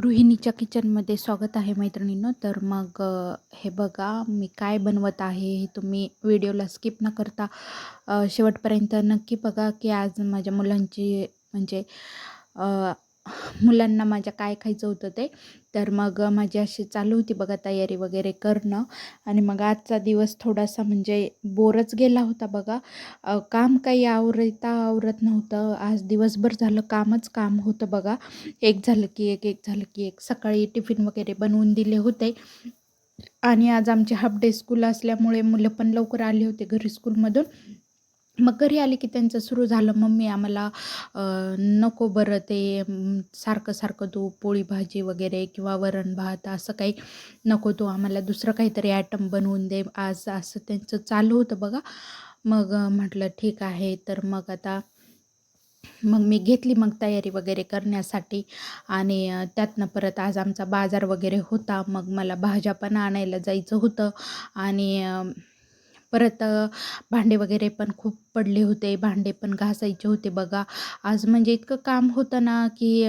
गृहिणीच्या किचनमध्ये स्वागत आहे मैत्रिणींनो. तर मग हे बघा मी काय बनवत आहे हे तुम्ही व्हिडिओला स्किप न करता शेवटपर्यंत नक्की बघा की आज माझ्या मुलांची म्हणजे अ, मुलांना माझ्या काय खायचं होतं ते. तर मग माझी अशी चालू होती बघा तयारी वगैरे करणं. आणि मग आजचा दिवस थोडासा म्हणजे बोरच गेला होता बघा. काम काही आवरत नव्हतं. आज दिवसभर झालं कामच काम होतं बघा. एक झालं की एक झालं की एक. सकाळी टिफिन वगैरे बनवून दिले होते आणि आज आमची हाफ डे स्कूल असल्यामुळे मुलं पण लवकर आले होते घरी स्कूलमधून. मग घरी आले की त्यांचं सुरू झालं, "मम्मी आम्हाला नको बरं ते सारखं-सारखं तू पोळी भाजी वगैरे किंवा वरण-भात असं काही नको, तू आम्हाला दुसरं काहीतरी आयटम बनवून दे आज." असं त्यांचं चालू होतं बघा. मग म्हटलं ठीक आहे. तर मग मी घेतली तयारी वगैरे करण्यासाठी. आणि त्यातनं परत आज आमचा बाजार वगैरे होता. मग मला भाज्या पण आणायला जायचं होतं. आणि परत भांडे वगैरे पण खूप पडले होते. भांडे पण घासायचे होते बघा. आज म्हणजे इतकं काम होतं ना, की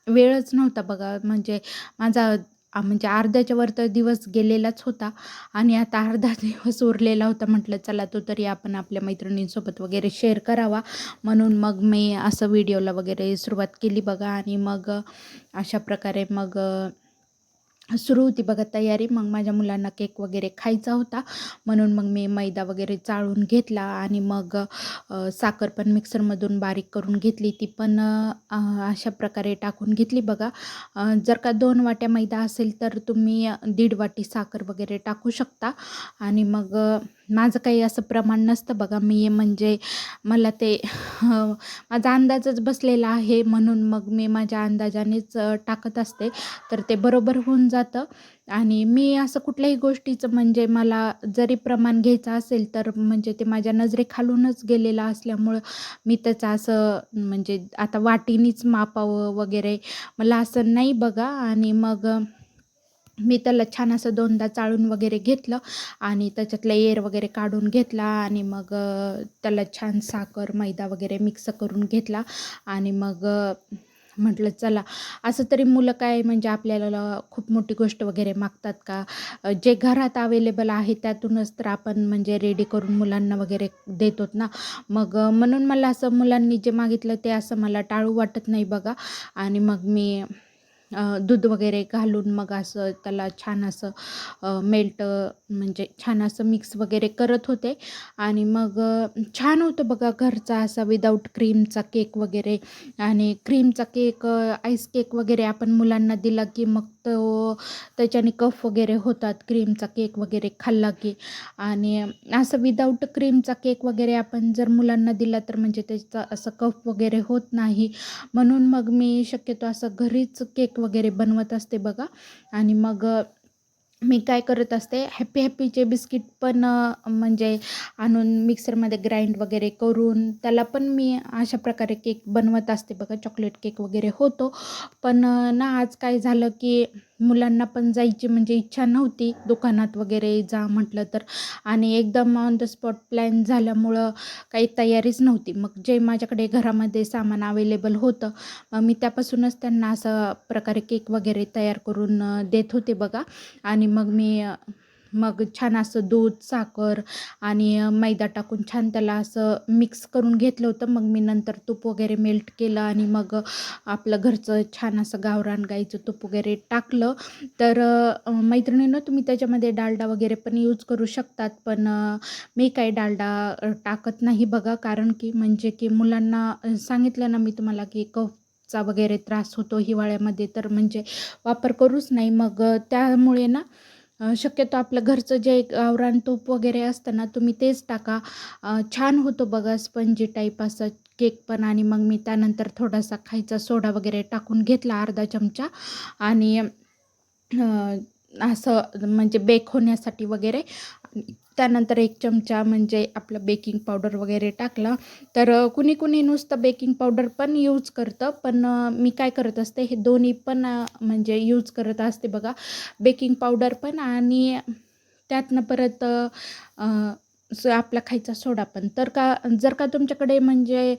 वेळच नव्हता बघा. म्हणजे माझा म्हणजे अर्ध्याच्या वर तर दिवस गेलेलाच होता. आणि आता अर्धा दिवस उरलेला होता. म्हटलं चला तो तरी आपण आपल्या मैत्रिणींसोबत वगैरे शेअर करावा. म्हणून मग मी असं व्हिडिओला वगैरे सुरुवात केली बघा. आणि मग अशा प्रकारे मग सुरू होती बघा तयारी. मग माझ्या मुलांना केक वगैरे खायचा होता, म्हणून मग मी मैदा वगैरे चाळून घेतला. आणि मग साखर पण मिक्सरमधून बारीक करून घेतली. ती पण अशा प्रकारे टाकून घेतली बघा. जर का 2 वाट्या मैदा असेल तर तुम्ही 1.5 वाटी साखर वगैरे टाकू शकता. आणि मग माझं काही असं प्रमाण नसतं बघा. मी म्हणजे मला ते माझा अंदाजच बसलेला आहे, म्हणून मग मी माझ्या अंदाजानेच टाकत असते. तर ते बरोबर होऊन जातं. आणि मी असं कुठल्याही गोष्टीचं म्हणजे मला जरी प्रमाण घ्यायचं असेल तर म्हणजे ते माझ्या नजरेखालूनच गेलेलं असल्यामुळं मी त्याचं असं म्हणजे आता वाटीनीच मापावं वगैरे मला असं नाही बघा. आणि मग मी त्याला छान असं 2दा चाळून वगैरे घेतलं आणि त्याच्यातलं एअर वगैरे काढून घेतला. आणि मग त्याला छान साखर, मैदा वगैरे मिक्स करून घेतला. आणि मग म्हटलं चला, असं तरी मुलं काय म्हणजे आपल्याला खूप मोठी गोष्ट वगैरे मागतात का? जे घरात अवेलेबल आहे त्यातूनच तर आपण म्हणजे रेडी करून मुलांना वगैरे देतोत ना. मग म्हणून मला असं मुलांनी जे मागितलं ते असं मला टाळू वाटत नाही बघा. आणि मग मी दूध वगैरे घालून मग असं त्याला छान असं मेल्ट म्हणजे छान असं मिक्स वगैरे करत होते. आणि मग छान होतं बघा घरचा असा विदाऊट क्रीमचा केक वगैरे. आणि क्रीमचा केक, आईस केक वगैरे आपण मुलांना दिला की मग तो त्याच्याने कफ वगैरे होतात क्रीमचा केक वगैरे खाल्ला की. आणि असं विदाऊट क्रीमचा केक वगैरे आपण जर मुलांना दिला तर म्हणजे त्याचा असं कफ वगैरे होत नाही. म्हणून मग मी शक्यतो असं घरीच केक वगैरे बनवत असते बघा. आणि मग मी काय करत असते, हॅपीचे बिस्किट पण म्हणजे आणून मिक्सरमध्ये ग्राइंड वगैरे करून त्याला पण मी अशा प्रकारे केक बनवत असते बघा. चॉकलेट केक वगैरे होतो. पण ना आज काय झालं की मुलांना पण जायची म्हणजे इच्छा नव्हती दुकानात वगैरे जा म्हटलं तर. आणि एकदम ऑन द स्पॉट प्लॅन झाल्यामुळं काही तयारीच नव्हती. मग जे माझ्याकडे घरामध्ये सामान अवेलेबल होतं, मग मी त्यापासूनच त्यांना असं प्रकारे केक वगैरे तयार करून देत होते बघा. आणि मग छान असं दूध, साखर आणि मैदा टाकून छान त्याला असं मिक्स करून घेतलं होतं. मग मी नंतर तूप वगैरे मेल्ट केलं आणि मग आपलं घरचं छान असं गावरान गाईचं तूप वगैरे टाकलं. तर मैत्रिणींनो, तुम्ही त्याच्यामध्ये डालडा वगैरे पण यूज करू शकतात. पण मी काही डालडा टाकत नाही बघा. कारण की म्हणजे की मुलांना सांगितलं ना मी तुम्हाला की कफचा वगैरे त्रास होतो हिवाळ्यामध्ये, तर म्हणजे वापर करूच नाही. मग त्यामुळे ना शक्यतो आपलं घरचं जे गावरान तूप वगैरे असतं ना, तुम्ही तेच टाका. छान होतो बघा स्पंजी टाईप असं केक पण. आणि मग मी त्यानंतर थोडासा खायचा सोडा वगैरे टाकून घेतला अर्धा चमचा. आणि असं म्हणजे बेक होण्यासाठी वगैरे. आणि त्यानंतर 1 चमचा म्हणजे आपलं बेकिंग पावडर वगैरे टाकलं. तर कुणी नुसतं बेकिंग पावडर पण यूज करतं. पण मी काय करत असते, हे दोन्ही पण म्हणजे यूज करत असते बघा. बेकिंग पावडर पण आणि त्यातनं परत आपला खायचा सोडा पण. तर जर का तुमच्याकडे म्हणजे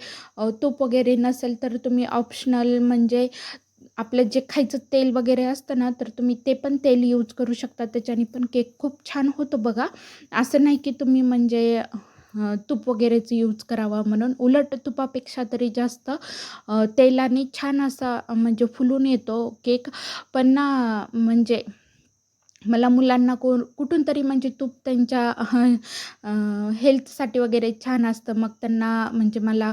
तूप वगैरे नसेल तर तुम्ही ऑप्शनल म्हणजे आपलं जे खायचं तेल वगैरे असतं ना, तर तुम्ही ते पण तेल यूज करू शकता. त्याच्याने पण केक खूप छान होतो बघा. असं नाही की तुम्ही म्हणजे तूप वगैरेच यूज करावा म्हणून. उलट तुपापेक्षा तरी जास्त तेलाने छान असा म्हणजे फुलून येतो केक. पण ना म्हणजे मला मुलांना कुठून तरी म्हणजे तूप त्यांच्या हेल्थसाठी वगैरे छान असतं. मग त्यांना म्हणजे मला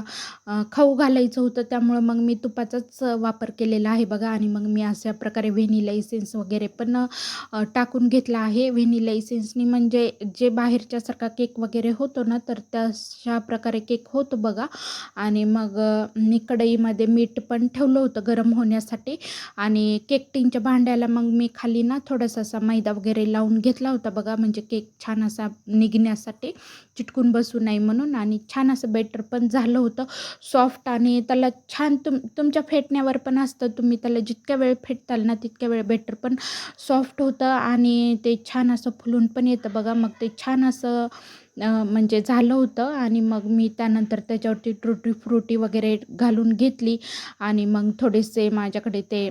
खाऊ घालायचं होतं. त्यामुळं मग मी तुपाचाच वापर केलेला आहे बघा. आणि मग मी अशा प्रकारे व्हॅनिला इसेन्स वगैरे पण टाकून घेतला आहे. व्हॅनिला इसेन्सनी म्हणजे जे बाहेरच्यासारखा केक वगैरे होतो ना, तर तशा प्रकारे केक होतो बघा. आणि मग मी कढईमध्ये मीठ पण ठेवलं होतं गरम होण्यासाठी. आणि केक टिनच्या भांड्याला मग मी खाली ना थोडासा असा मैदा वगैरे लावून घेतला होता बघा, म्हणजे केक छान असा निघण्यासाठी, चिटकून बसू नये म्हणून. आणि छान असं बेटर पण झालं होतं सॉफ्ट. आणि त्याला छान तुमच्या फेटण्यावर पण असतं. तुम्ही त्याला जितक्या वेळ फेटताल ना तितक्या वेळ बेटर पण सॉफ्ट होतं आणि ते छान असं फुलून पण येतं बघा. मग ते छान असं म्हणजे झालं होतं. आणि मग मी त्यानंतर त्याच्यावरती टुटी फ्रुटी वगैरे घालून घेतली. आणि मग थोडेसे माझ्याकडे ते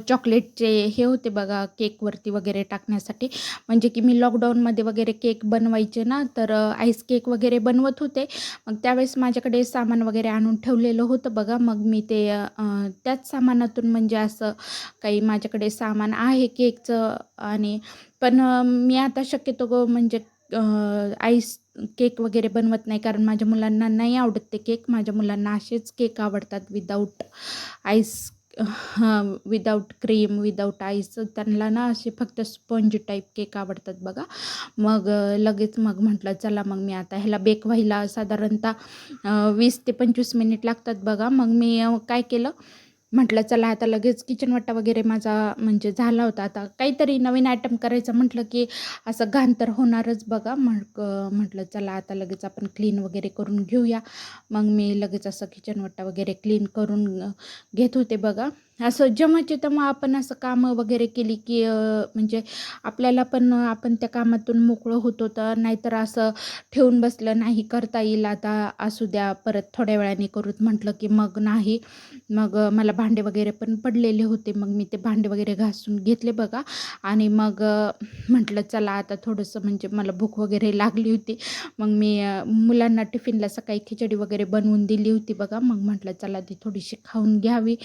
चॉकलेटचे हे होते बघा केकवरती वगैरे टाकण्यासाठी. म्हणजे की मी लॉकडाऊनमध्ये वगैरे केक बनवायचे ना, तर आईस केक वगैरे बनवत होते. मग त्यावेळेस माझ्याकडे सामान वगैरे आणून ठेवलेलं होतं बघा. मग मी ते त्याच सामानातून म्हणजे असं काही माझ्याकडे सामान आहे केकचं. आणि पण मी आता शक्यतो म्हणजे आईस केक वगैरे बनवत नाही, कारण माझ्या मुलांना नाही आवडत ते केक. माझ्या मुलांना असेच केक आवडतात विदाऊट आईस, हां, विदाऊट क्रीम, विदाऊट आईस. त्यांना ना असे फक्त स्पंज टाईप केक आवडतात बघा. मग लगेच मग म्हटलं चला मग मी आता ह्याला बेक व्हायला साधारणतः 20 ते 25 मिनिट लागतात बघा. मग मी काय केलं, म्हटलं चला आता लगेच किचन वाटा वगैरे माझा म्हणजे झाला होता. आता काहीतरी नवीन आयटम करायचं म्हटलं की असं घाण तर होणारच बघा. मग म्हटलं चला आता लगेच आपण क्लीन वगैरे करून घेऊया. मग मी लगेच असं किचन वाटा वगैरे क्लीन करून घेत होते बघा. असं जेव्हाच्या तेव्हा आपण असं कामं वगैरे केली की म्हणजे आपल्याला पण आपण त्या कामातून मोकळं होतो. तर नाहीतर असं ठेवून बसलं नाही करता येईल, आता असू द्या परत थोड्या वेळाने करूत म्हटलं की मग नाही. मग मला भांडे वगैरे पण पडलेले होते. मग मी ते भांडे वगैरे घासून घेतले बघा. आणि मग म्हटलं चला आता थोडंसं म्हणजे मला भूक वगैरे लागली होती. मग मी मुलांना टिफिनला सकाळी खिचडी वगैरे बनवून दिली होती बघा. मग म्हटलं चला ती थोडीशी खाऊन घ्यावी.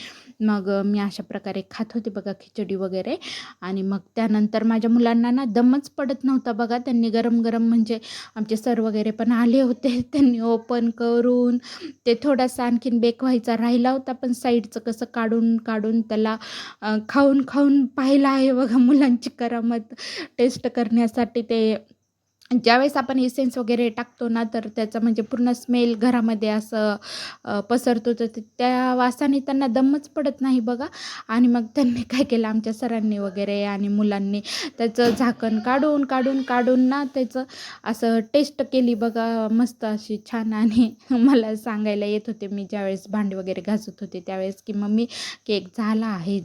मग मी अशा प्रकारे खात होते बघा खिचडी वगैरे. आणि मग त्यानंतर माझ्या मुलांना ना दमच पडत नव्हता बघा. त्यांनी गरम-गरम म्हणजे आमचे सर वगैरे पण आले होते. त्यांनी ओपन करून ते थोडासा आणखीन बेक व्हायचा राहिला होता, पण साईडचं कसं काढून त्याला खाऊन पाहिलं आहे बघा मुलांची करामत टेस्ट करण्यासाठी. ते ज्यावेळेस आपण इसेन्स वगैरे टाकतो ना, तर त्याचा म्हणजे पूर्ण स्मेल घरामध्ये असं पसरतो. तर त्या वासाने त्यांना दमच पडत नाही बघा. आणि मग त्यांनी काय केलं आमच्या सरांनी वगैरे आणि मुलांनी त्याचं झाकण काढून ना त्याचं असं टेस्ट केली बघा मस्त अशी छान. आणि मला सांगायला येत होते मी ज्यावेळेस भांडी वगैरे घासत होते त्यावेळेस की मम्मी केक झाला आहे,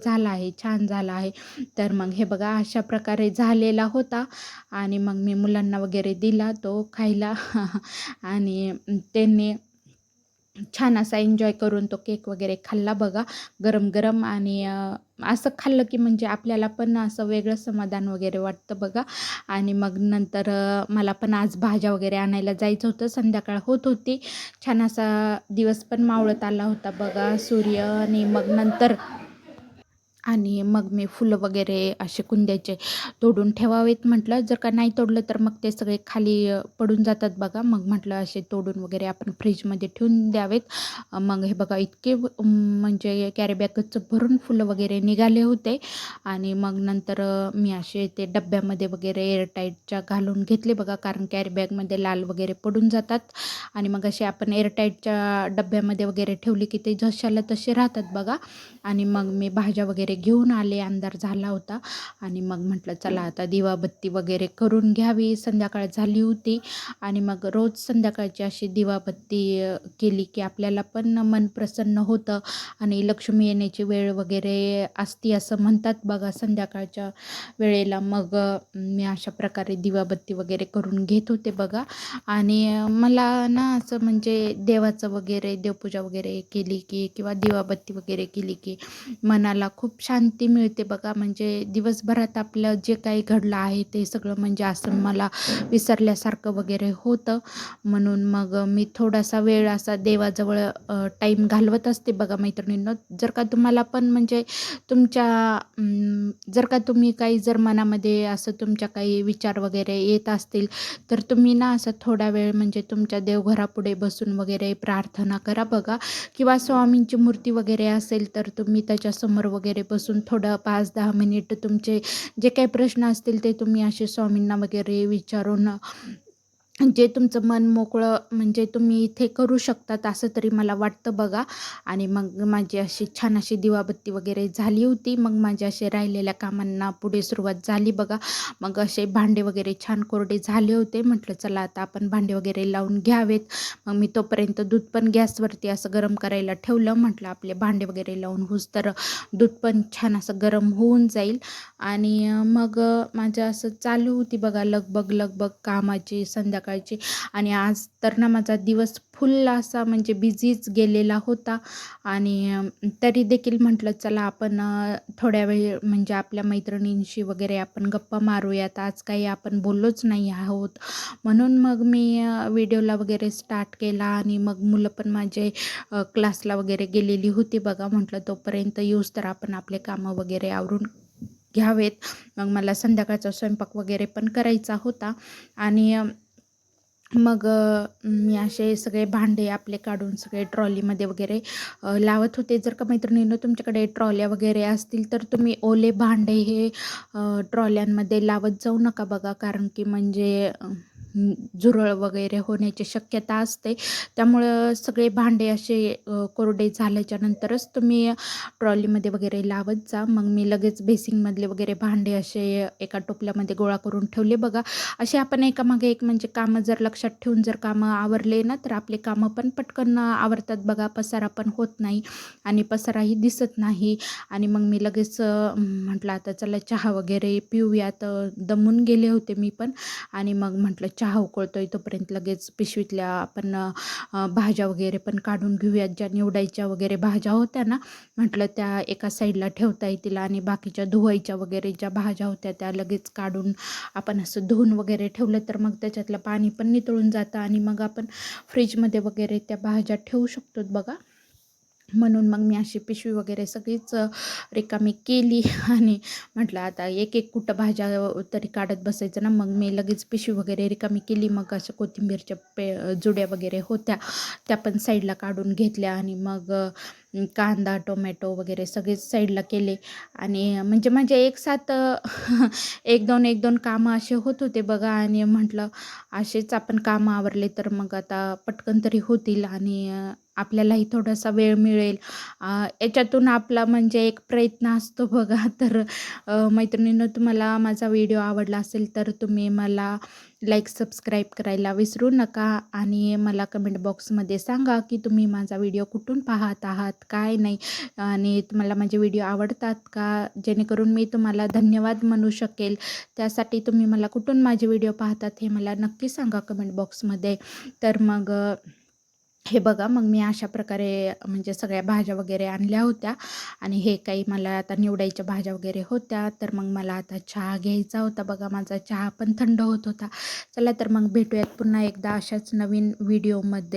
छान झाला आहे. तर मग हे बघा अशा प्रकारे झालेला होता. आणि मग मी मुलांना वगैरे दिला तो खायला. आणि त्यांनी छान असा एन्जॉय करून तो केक वगैरे खाल्ला बघा गरम-गरम. आणि असं खाल्लं की म्हणजे आपल्याला पण असं वेगळं समाधान वगैरे वाटतं बघा. आणि मग नंतर मला पण आज भाज्या वगैरे आणायला जायचं होतं. संध्याकाळ होत होती. छान असा दिवस पण मावळत आला होता बघा सूर्य. आणि मग नंतर आणि मग मी फुलं वगैरे असे कुंद्याचे तोडून ठेवावेत म्हटलं. जर का नाही तोडलं तर मग ते सगळे खाली पडून जातात बघा. मग म्हटलं असे तोडून वगैरे आपण फ्रीजमध्ये ठेवून द्यावेत. मग हे बघा इतके म्हणजे कॅरीबॅगचं भरून फुलं वगैरे निघाले होते. आणि मग नंतर मी असे ते डब्यामध्ये वगैरे एअरटाईटच्या घालून घेतले बघा, कारण कॅरीबॅगमध्ये लाल वगैरे पडून जातात. आणि मग असे आपण एअरटाईटच्या डब्यामध्ये वगैरे ठेवले की ते जशाला तसे राहतात बघा. आणि मग मी भाज्या वगैरे वगैरे घेऊन आले, अंधार झाला होता आणि मग म्हटलं चला आता दिवाबत्ती वगैरे करून घ्यावी. संध्याकाळ झाली होती आणि मग रोज संध्याकाळची अशी दिवाबत्ती केली की आपल्याला पण मन प्रसन्न होतं आणि लक्ष्मी येण्याची वेळ वगैरे असती असं म्हणतात बघा संध्याकाळच्या वेळेला. मग मी अशा प्रकारे दिवाबत्ती वगैरे करून घेत होते बघा. आणि मला ना असं म्हणजे देवाचं वगैरे देवपूजा वगैरे केली की किंवा दिवाबत्ती वगैरे केली की मनाला खूप शांती मिळते बघा. म्हणजे दिवसभरात आपलं जे काही घडलं आहे ते सगळं म्हणजे असं मला विसरल्यासारखं वगैरे होतं. म्हणून मग मी थोडासा वेळ असा देवाजवळ टाईम घालवत असते बघा मैत्रिणींनो. जर का तुम्हाला पण म्हणजे तुमच्या जर का तुम्ही काही जर मनामध्ये असं तुमच्या काही विचार वगैरे येत असतील तर तुम्ही ना असं थोडा वेळ म्हणजे तुमच्या देवघरापुढे बसून वगैरे प्रार्थना करा बघा. किंवा स्वामींची मूर्ती वगैरे असेल तर तुम्ही त्याच्यासमोर वगैरे बसून थोडं 5-10 मिनिट तुमचे जे काही प्रश्न असतील ते तुम्ही असे स्वामींना वगैरे विचारून जे तुमचं मन मोकळं म्हणजे तुम्ही इथे करू शकतात असं तरी मला वाटतं बघा. आणि मग माझी अशी छान अशी दिवाबत्ती वगैरे झाली होती. मग माझ्या असे राहिलेल्या कामांना पुढे सुरुवात झाली बघा. मग असे भांडे वगैरे छान कोरडे झाले होते. म्हटलं चला आता आपण भांडे वगैरे लावून घ्यावेत. मग मी तोपर्यंत दूध पण गॅसवरती असं गरम करायला ठेवलं. म्हटलं आपले भांडे वगैरे लावून होस तर दूध पण छान असं गरम होऊन जाईल. आणि मग माझं असं चालू होती बघा लगबग लगबग कामाची संध्याकाळची. आणि आज तर ना माझा दिवस फुल असा म्हणजे बिझीच गेलेला होता. आणि तरी देखील म्हटलं चला आपण थोड्या वेळ म्हणजे आपल्या मैत्रिणींशी वगैरे आपण गप्पा मारूयात. आज काही आपण बोललोच नाही आहोत. म्हणून मग मी व्हिडिओला वगैरे स्टार्ट केला. आणि मग मुलं पण माझे क्लासला वगैरे गेलेली होती बघा. म्हटलं तोपर्यंत येऊस तर आपण आपले कामं वगैरे आवरून घ्यावेत. मग मला संध्याकाळचा स्वयंपाक वगैरे पण करायचा होता. आणि मग मी असे सगळे भांडे आपले काढून सगळे ट्रॉलीमध्ये वगैरे लावत होते. जर का मैत्रिणींनो तुमच्याकडे ट्रॉल्या वगैरे असतील तर तुम्ही ओले भांडे हे ट्रॉल्यांमध्ये लावत जाऊ नका बघा. कारण की म्हणजे झुरळ वगैरे होण्याची शक्यता असते. त्यामुळं सगळे भांडे असे कोरडे झाल्याच्या नंतरच तुम्ही ट्रॉलीमध्ये वगैरे लावत जा. मग मी लगेच बेसिंगमधले वगैरे भांडे असे एका टोपल्यामध्ये गोळा करून ठेवले बघा. असे आपण एकामागे एक म्हणजे कामं जर लक्षात ठेवून जर कामं आवरले ना तर आपले कामं पण पटकन आवरतात बघा. पसारा पण होत नाही आणि पसाराही दिसत नाही. आणि मग मी लगेच म्हटलं आता चला चहा वगैरे पिऊयात. दमून गेले होते मी पण. आणि मग म्हटलं चहा उकळतोय तोपर्यंत लगेच पिशवीतल्या आपण भाज्या वगैरे पण काढून घेऊयात. ज्या निवडायच्या वगैरे भाज्या होत्या ना म्हटलं त्या एका साईडला ठेवता येतील. आणि बाकीच्या धुवायच्या वगैरे ज्या भाज्या होत्या त्या लगेच काढून आपण असं धुवून वगैरे ठेवलं तर मग त्याच्यातलं पाणी पण नितळून जातं. आणि मग आपण फ्रीजमध्ये वगैरे त्या भाज्या ठेवू शकतो बघा. म्हणून मग मी अशी पिशवी वगैरे सगळीच रिकामी केली. आणि म्हटलं आता एक एक कुठं भाज्या तरी काढत बसायचं ना. मग मी लगेच पिशवी वगैरे रिकामी केली. मग असं कोथिंबीरच्या जुड्या वगैरे होत्या त्या पण साईडला काढून घेतल्या. आणि मग कांदा टोमॅटो वगैरे सगळेच साईडला केले. आणि म्हणजे माझे एक साथ एक दोन कामं असे होत होते बघा. आणि म्हटलं असेच आपण कामं आवरले तर मग आता पटकन तरी होतील. आणि आपल्यालाही थोडासा वेळ मिळेल. याच्यातून आपला म्हणजे एक प्रयत्न असतो बघा. तर मैत्रिणींनो तुम्हाला माझा व्हिडिओ आवडला असेल तर तुम्ही मला लाईक सबस्क्राईब करायला विसरू नका. आणि मला कमेंट बॉक्समध्ये सांगा की तुम्ही माझा व्हिडिओ कुठून पाहत आहात काय नाही. आणि तुम्हाला माझे व्हिडिओ आवडतात का जेणेकरून मी तुम्हाला धन्यवाद म्हणू शकेल. त्यासाठी तुम्ही मला कुठून माझे व्हिडिओ पाहतात हे मला नक्की सांगा कमेंट बॉक्समध्ये. तर मग हे बघा मग मी अशा प्रकारे म्हणजे सगळ्या भाज्या वगैरे आणल्या होत्या. आणि हे काही मला आता निवडायच्या भाज्या वगैरे होत्या. तर मग मला आता चहा घ्यायचा होता बघा. माझा चहा पण थंड होत होता. चला तर मग भेटूयात पुन्हा एकदा अशाच नवीन व्हिडिओमध्ये.